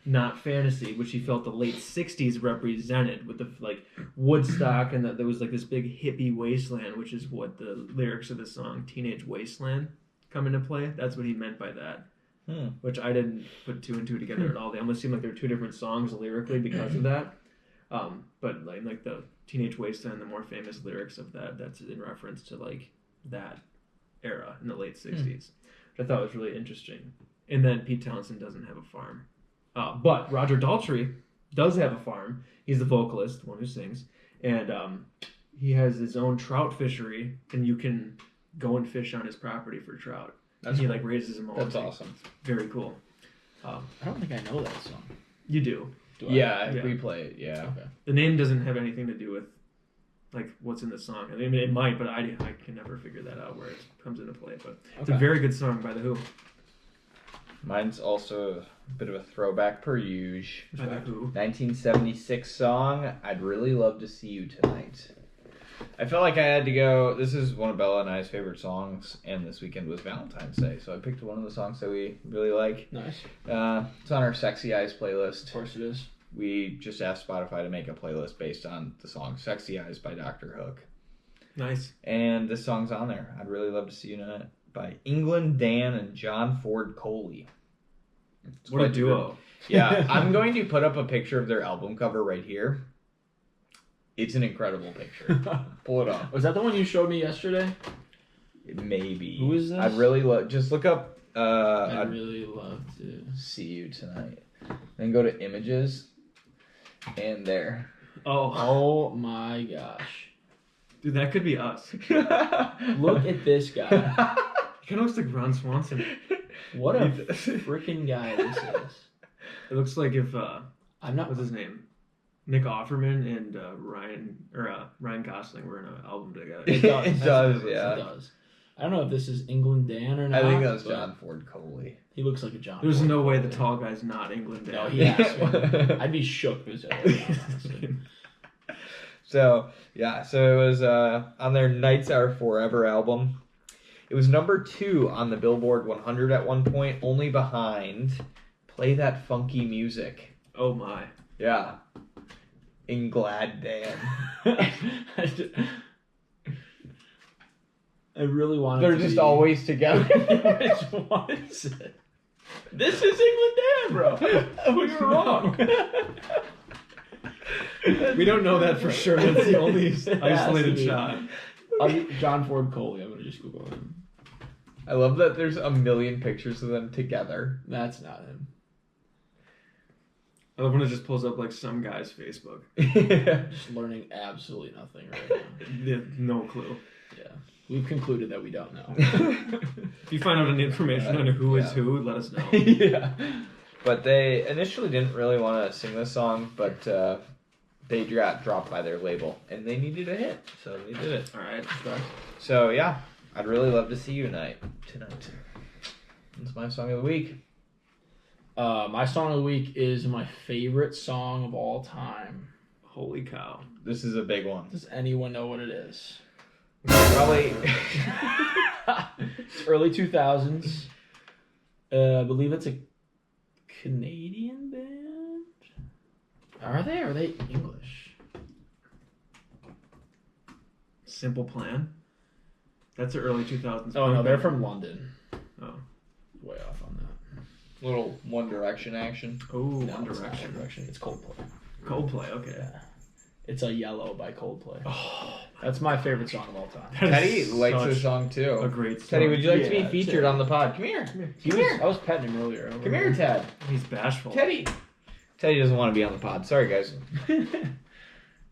not fantasy, which he felt the late 60s represented with the like Woodstock, and that there was like this big hippie wasteland, which is what the lyrics of the song Teenage Wasteland come into play. That's what he meant by that. Which I didn't put 2 and 2 together at all. They almost seem like they're 2 different songs lyrically because of that. But like the Teenage Wasteland, the more famous lyrics of that's in reference to like that era in the late 60s, which I thought was really interesting. And then Pete Townsend doesn't have a farm. But Roger Daltrey does have a farm. He's the vocalist, the one who sings. And he has his own trout fishery, and you can go and fish on his property for trout. He like raises them all. That's awesome. Very cool. I don't think I know that song. You do. Yeah, we play it, yeah. Okay. The name doesn't have anything to do with like what's in the song. I mean, it might, but I can never figure that out where it comes into play. But it's a very good song by The Who. Mine's also a bit of a throwback per usual. By The Who. 1976 song, I'd Really Love to See You Tonight. I felt like I had to go. This is one of Bella and I's favorite songs, and this weekend was Valentine's Day, so I picked one of the songs that we really like. Nice. It's on our Sexy Eyes playlist. Of course it is. We just asked Spotify to make a playlist based on the song Sexy Eyes by Dr. Hook. Nice. And this song's on there. I'd really love to see you tonight by England Dan and John Ford Coley. It's What a quite duo. good. Yeah, I'm going to put up a picture of their album cover right here. It's an incredible picture. Pull it up. Was that the one you showed me yesterday? Maybe. Who is this? I'd really love. Just look up. I'd really love to see you tonight. Then go to images, and there. Oh my gosh! Dude, that could be us. Look at this guy. He kind of looks like Ron Swanson. What a freaking guy this is. It looks like if I'm not. what's his name? Nick Offerman and Ryan Gosling were in an album together. It does, yeah. It does. I don't know if this is England Dan or not. I think that was John Ford Coley. He looks like a John. There's Ford no way Coley. the tall guy's not England Dan. No, he has to. I'd be shook if it was the other way around, honestly. So it was on their Nights Are Forever album. It was number 2 on the Billboard 100 at one point, only behind Play That Funky Music. Oh my. Yeah. In Glad Dan. I really want. They're just always together. Which one is it? This is England Dan, bro. We were wrong. We don't know that for sure. That's the only It has isolated to be. shot. John Ford Coley. I'm gonna just Google him. I love that there's a million pictures of them together. That's not him. I love when it just pulls up like some guy's Facebook. Just learning absolutely nothing right now. Yeah, no clue. Yeah, we've concluded that we don't know. If you find out any information on who is who, let us know. Yeah. But they initially didn't really want to sing this song, but they got dropped by their label, and they needed a hit, so they did it. All right. So yeah, I'd really love to see you tonight. That's my song of the week. My song of the week is my favorite song of all time. Holy cow. This is a big one. Does anyone know what it is? Probably. It's early 2000s. I believe it's a Canadian band. Are they? Or are they English? Simple Plan. That's the early 2000s. Oh no, they're from London. Oh. Way off on that. Little One Direction action. Oh, No, One it's not Direction. One Direction. It's Coldplay. Coldplay, okay. Yeah. It's a Yellow by Coldplay. Oh, That's my favorite song of all time. Teddy likes such this song too. a great song. Teddy, would you like to be Yeah, featured Teddy. on the pod? Come here. I was petting him earlier. Come here, Ted. He's bashful. Teddy. Teddy doesn't want to be on the pod. Sorry, guys.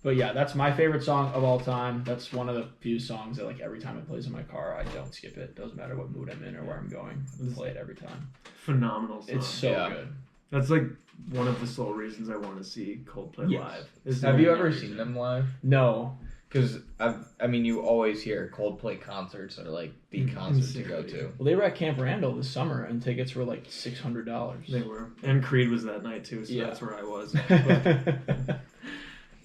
But yeah, that's my favorite song of all time. That's one of the few songs that like every time it plays in my car, I don't skip it. Doesn't matter what mood I'm in or where I'm going. I play it every time. Phenomenal song. It's so Yeah. good. That's like one of the sole reasons I want to see Coldplay Yes. live. Is Have you the ever only seen reason. them live? No. Because you always hear Coldplay concerts are like the concert to go to. Well, they were at Camp Randall this summer, and tickets were like $600. They were. And Creed was that night too, so Yeah. that's where I was.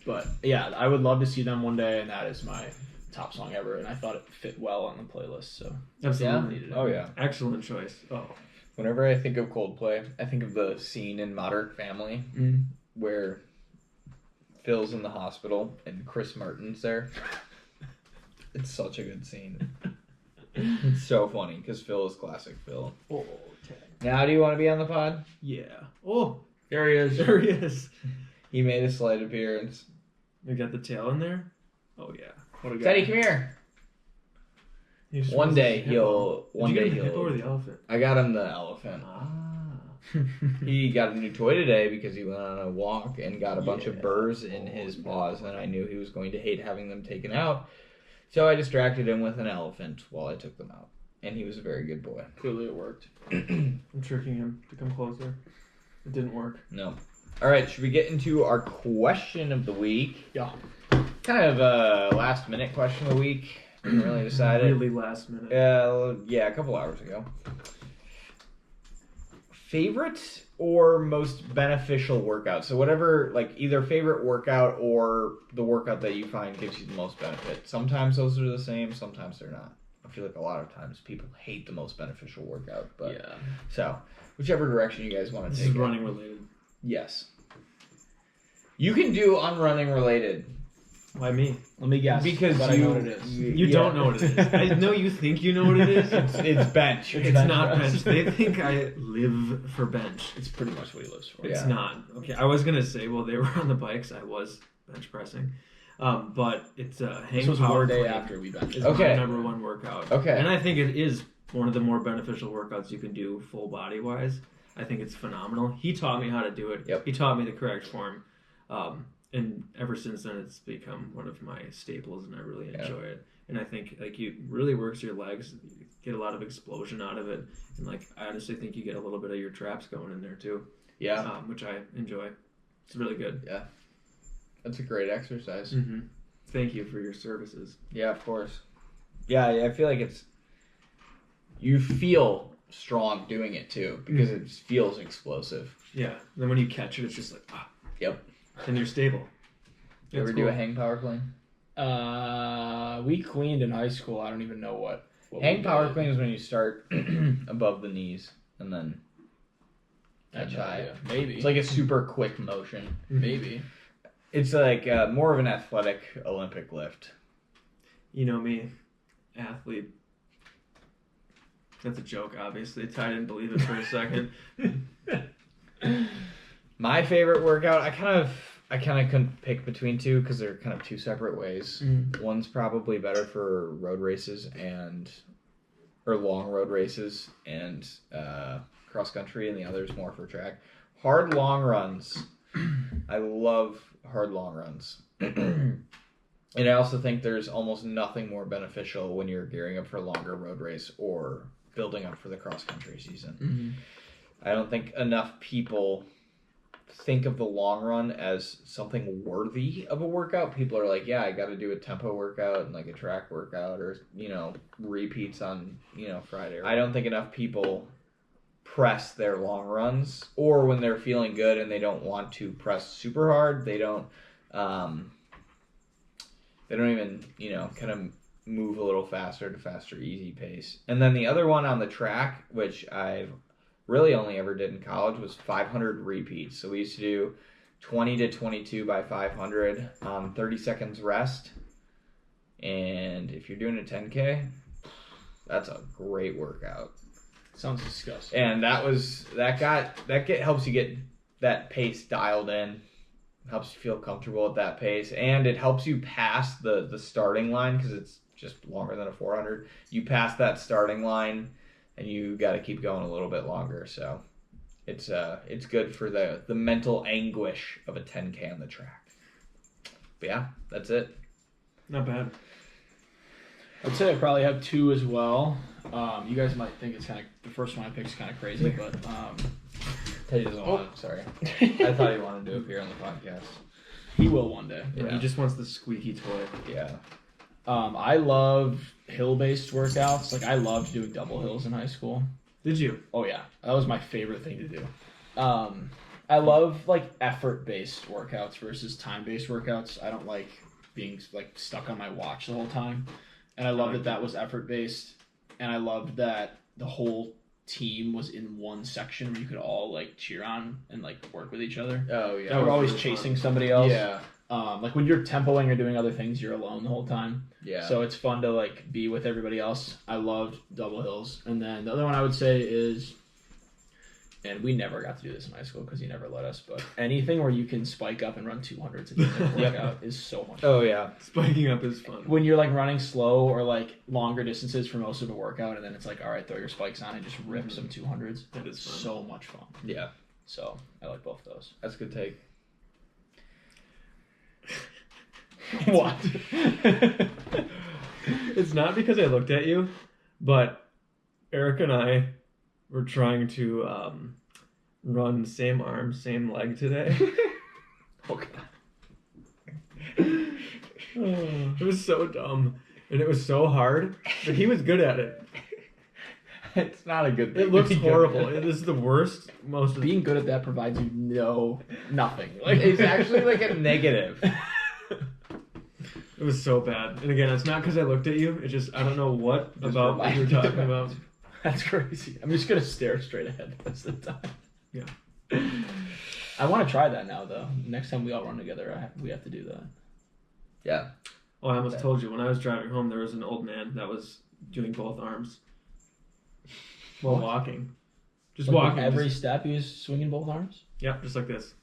But yeah, I would love to see them one day, and that is my top song ever. And I thought it fit well on the playlist, so Absolutely. needed it. Oh yeah. Excellent choice. Oh. Whenever I think of Coldplay, I think of the scene in Modern Family Mm. where Phil's in the hospital and Chris Martin's there. It's such a good scene. It's so funny because Phil is classic Phil. Oh, okay. Now, do you want to be on the pod? Yeah. Oh, There he is. there he is. He made a slight appearance. You got the tail in there? Oh yeah. What a guy. Teddy, come here. He just One wants day his hippo. he'll. One Did you day get him the hippo or he'll. the elephant? I got him the elephant. Ah. He got a new toy today because he went on a walk and got a bunch of Yeah. burrs in his paws, and I knew he was going to hate having them taken out. So I distracted him with an elephant while I took them out, and he was a very good boy. Clearly it worked. I'm tricking him to come closer. It didn't work. No. All right, should we get into our question of the week? Yeah. Kind of a last-minute question of the week. Didn't really decide it. Really last minute. Yeah, a couple hours ago. favorite or most beneficial workout. So whatever, like either favorite workout or the workout that you find gives you the most benefit. Sometimes those are the same, sometimes they're not. I feel like a lot of times people hate the most beneficial workout, but Yeah. so whichever direction you guys want to This take is it. running related. Yes. You can do unrunning related. Why me? Let me guess. Because but I know what it is. You don't know what it is. I know you think you know what it is. It's bench. It's bench not press. bench. They think I live for bench. It's pretty much what he lives for. It's Yeah. not. Okay, I was gonna say, well, they were on the bikes. I was bench pressing, but it's a hang This was power one day clean after we benched. is Okay. my number one workout. Okay. And I think it is one of the more beneficial workouts you can do full body wise. I think it's phenomenal. He taught me how to do it. Yep. He taught me the correct form. And ever since then, it's become one of my staples, and I really enjoy it. And I think like you really works your legs, you get a lot of explosion out of it, and like I honestly think you get a little bit of your traps going in there too. Yeah. Which I enjoy. It's really good. Yeah. That's a great exercise. Mm-hmm. Thank you for your services. Yeah, of course. Yeah, I feel like it's you feel strong doing it too because it just feels explosive. Yeah. Then when you catch it, it's just like Yep. and you're stable. You ever do a hang power clean? We cleaned in high school. I don't even know what Hang we power did. clean is when you start above the knees and then I have catch no high. idea. Maybe. It's like a super quick motion. Maybe. It's like more of an athletic Olympic lift. You know me, athlete. That's a joke, obviously. Ty didn't believe it for a second. My favorite workout, I kind of couldn't pick between two because they're kind of two separate ways. One's probably better for road races or long road races and cross country, and the other's more for track. Hard long runs. I love hard long runs. And I also think there's almost nothing more beneficial when you're gearing up for a longer road race or building up for the cross country season. Mm-hmm. I don't think enough people think of the long run as something worthy of a workout. People are like, yeah, I got to do a tempo workout and like a track workout or, repeats on, Friday. I don't think enough people press their long runs, or when they're feeling good and they don't want to press super hard, they don't even, kind of move a little faster to faster, easy pace. And then the other one on the track, which I've really only ever did in college, was 500 repeats. So we used to do 20 to 22 by 500 on 30 seconds rest. And if you're doing a 10K, that's a great workout. Sounds disgusting. And helps you get that pace dialed in, helps you feel comfortable at that pace, and it helps you pass the starting line because it's just longer than a 400. You pass that starting line, and you got to keep going a little bit longer. So it's good for the mental anguish of a 10K on the track. But yeah, that's it. Not bad. I'd say I probably have two as well. You guys might think it's kind of the first one I picked is kind of crazy, but Teddy doesn't want to. Sorry, I thought he wanted to appear on the podcast. he will one day. Yeah. He just wants the squeaky toy. Yeah. I love hill-based workouts. Like I loved doing double hills in high school. Did you? Oh yeah, that was my favorite thing to do. I love like effort-based workouts versus time-based workouts. I don't like being like stuck on my watch the whole time, and I love that was effort-based, and I loved that the whole team was in one section where you could all like cheer on and like work with each other. Oh yeah. We're always really chasing somebody else. Yeah. Like when you're tempoing or doing other things, you're alone the whole time. Yeah. So it's fun to like be with everybody else. I loved double hills. And then the other one I would say is, and we never got to do this in high school because you never let us, but anything where you can spike up and run 200s at the end of the workout is so much fun. Oh yeah. Spiking up is fun. When you're like running slow or like longer distances for most of a workout, and then it's like, all right, throw your spikes on and just rip some 200s. That is fun. So much fun. Yeah. So I like both of those. That's a good take. What? It's not because I looked at you, but Eric and I were trying to run same arm, same leg today. Okay. It was so dumb, and it was so hard, but he was good at it. It's not a good thing. It looks to be good horrible. at. This is the worst. Most of the Being good at that provides you nothing. Like it's actually like a negative. It was so bad. And again, it's not because I looked at you. It's just I don't know what about what you were talking about. That's crazy. I'm just gonna stare straight ahead most of the time. Yeah. I want to try that now, though. Next time we all run together, we have to do that. Yeah. Oh, I almost told you when I was driving home, there was an old man that was doing both arms while walking. Just Like walking. every step, he was swinging both arms. Yep, just like this.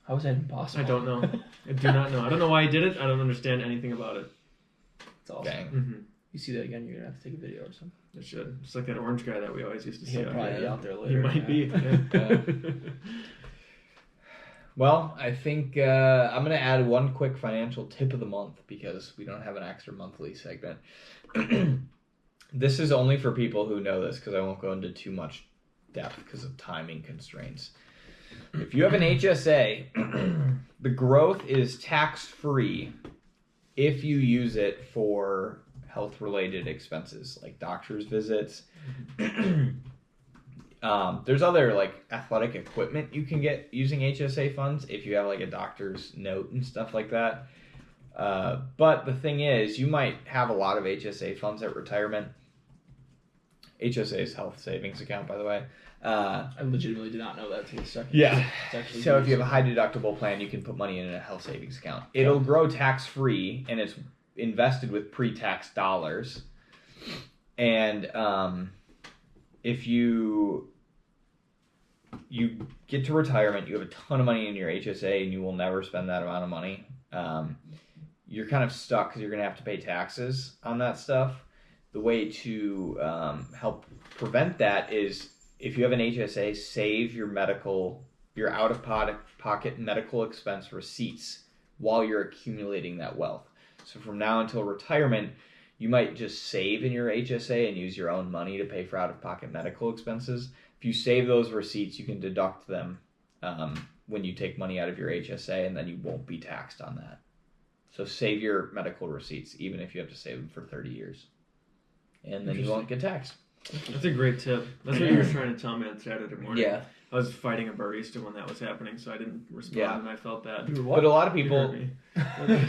How is that even possible? I don't know. I do not know. I don't know why he did it. I don't understand anything about it. It's awesome. Dang. Mm-hmm. You see that again, you're gonna have to take a video or something. It should. Just like that orange guy that we always used to see. He'll out probably here. be out there later. He might be. Yeah. Well, I think I'm going to add one quick financial tip of the month because we don't have an extra monthly segment. This is only for people who know this because I won't go into too much depth because of timing constraints. If you have an HSA, the growth is tax-free if you use it for health-related expenses like doctor's visits. There's other like athletic equipment you can get using HSA funds if you have like a doctor's note and stuff like that. But the thing is, you might have a lot of HSA funds at retirement. HSA is health savings account, by the way. I legitimately did not know that till the second. Yeah. It's actually So if you have a high deductible plan, you can put money in a health savings account. It'll grow tax-free, and it's invested with pre-tax dollars. And if you get to retirement, you have a ton of money in your HSA, and you will never spend that amount of money. You're kind of stuck because you're going to have to pay taxes on that stuff. The way to help prevent that is if you have an HSA, save your out-of-pocket medical expense receipts while you're accumulating that wealth. So from now until retirement, you might just save in your HSA and use your own money to pay for out-of-pocket medical expenses. If you save those receipts, you can deduct them when you take money out of your HSA, and then you won't be taxed on that. So save your medical receipts, even if you have to save them for 30 years. And then you won't get taxed. That's a great tip. That's what you were trying to tell me on Saturday morning. Yeah. I was fighting a barista when that was happening, so I didn't respond, Yeah. and I felt bad. But a lot of You people... hurt me.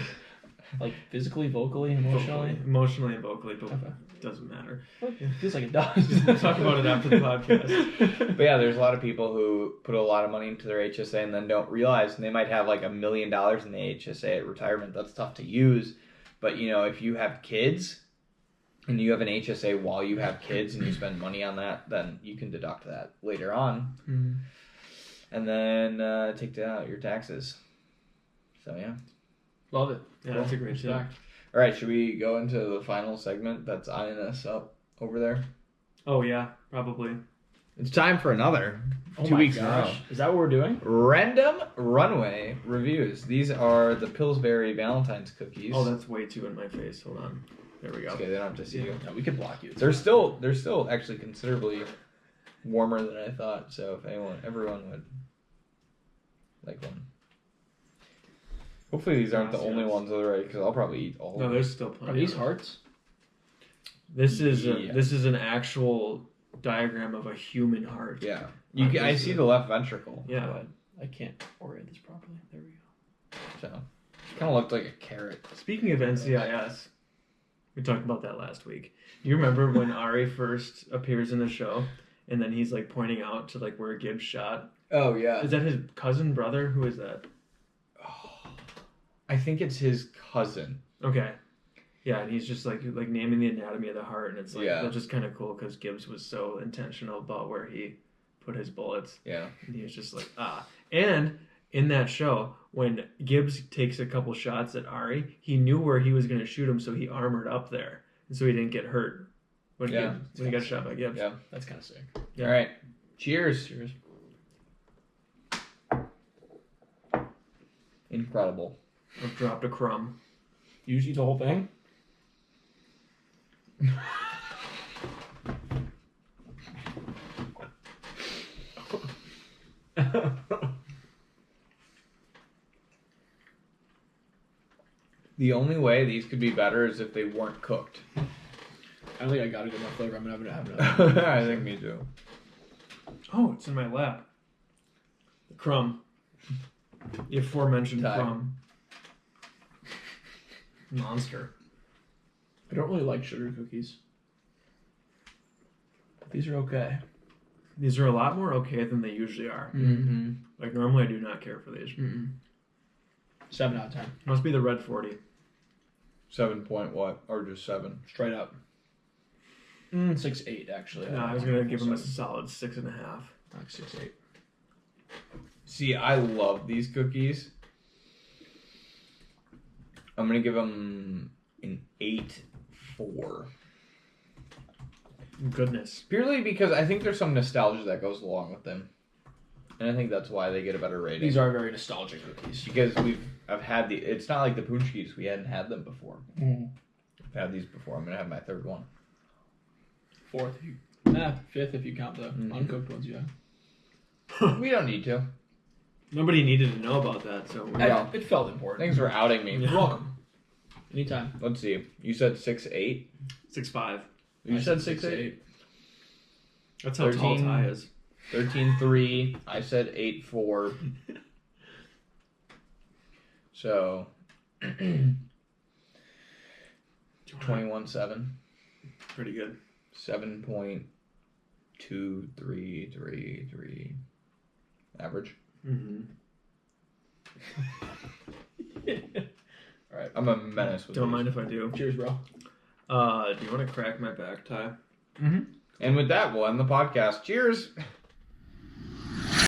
like physically, vocally, emotionally. Emotionally and vocally, but Okay. it doesn't matter. It feels like it does. We'll talk about it after the podcast. But yeah, there's a lot of people who put a lot of money into their HSA and then don't realize, and they might have like $1 million in the HSA at retirement. That's tough to use. But you know, if you have kids and you have an HSA while you have kids and you spend money on that, then you can deduct that later on. Mm-hmm. And then take out your taxes. So yeah. Love it. Yeah, that's a great tip. Respect. All right, should we go into the final segment that's eyeing us up over there? Oh yeah, probably. It's time for another Oh 2 my weeks in a row. gosh. Is that what we're doing? Random Runway reviews. These are the Pillsbury Valentine's cookies. Oh, that's way too in my face. Hold on. There we go. Okay, they don't have to see you. No, we can block you. They're still actually considerably warmer than I thought. So if everyone would like one. Hopefully these aren't the only ones that are right, because I'll probably eat all No, of them. there's still plenty. Are these of them. hearts? This is Yeah. this is an actual diagram of a human heart. Yeah, I see the left ventricle. Yeah. But I can't orient this properly. There we go. So it kind of looked like a carrot. Speaking of NCIS, we talked about that last week. Do you remember when Ari first appears in the show, and then he's like pointing out to like where Gibbs shot? Oh yeah. Is that his cousin, brother? Who is that? I think it's his cousin. Okay. Yeah, and he's just like naming the anatomy of the heart, and it's like Yeah. that's just kind of cool because Gibbs was so intentional about where he put his bullets. Yeah. And he was just like, And in that show, when Gibbs takes a couple shots at Ari, he knew where he was going to shoot him, so he armored up there, and so he didn't get hurt when, Yeah. when he got shot by Gibbs. Yeah. That's kind of sick. Yeah. All right. Cheers. Cheers. Incredible. I've dropped a crumb. You eat the whole thing? The only way these could be better is if they weren't cooked. I don't think I got a good enough flavor. I'm gonna have another. I think me too. Oh, it's in my lap. The crumb. The aforementioned Tie. crumb. Monster. I don't really like sugar cookies. These are okay. These are a lot more okay than they usually are. Mm-hmm. Like, normally I do not care for these. 7 out of 10. Must be the red 40. 7 point what? Or just 7? Straight up. 6.8 actually. No, I was gonna give them a solid 6.5. Like 6.8. See, I love these cookies. I'm gonna give them an 8.4. Goodness. Purely because I think there's some nostalgia that goes along with them, and I think that's why they get a better rating. These are very nostalgic cookies. Because I've had it's not like the Punchkis, we hadn't had them before. I've had these before. I'm gonna have my third one. 4th, fifth if you count the uncooked ones. Yeah. We don't need to. Nobody needed to know about that, so Yeah. It felt important. Thanks for outing me. You're welcome. Anytime. Let's see. You said 6.8. 6.5. You I said 6.8. 6.8. That's how tall 13. Ty is. 13.3. I said 8.4. So 21.7. Pretty good. 7.2333 average. Mm-hmm. All right. I'm a menace with Don't these. mind if I do. Cheers, bro. Do you want to crack my back, Ty? Mm-hmm. And with that, we'll end the podcast. Cheers.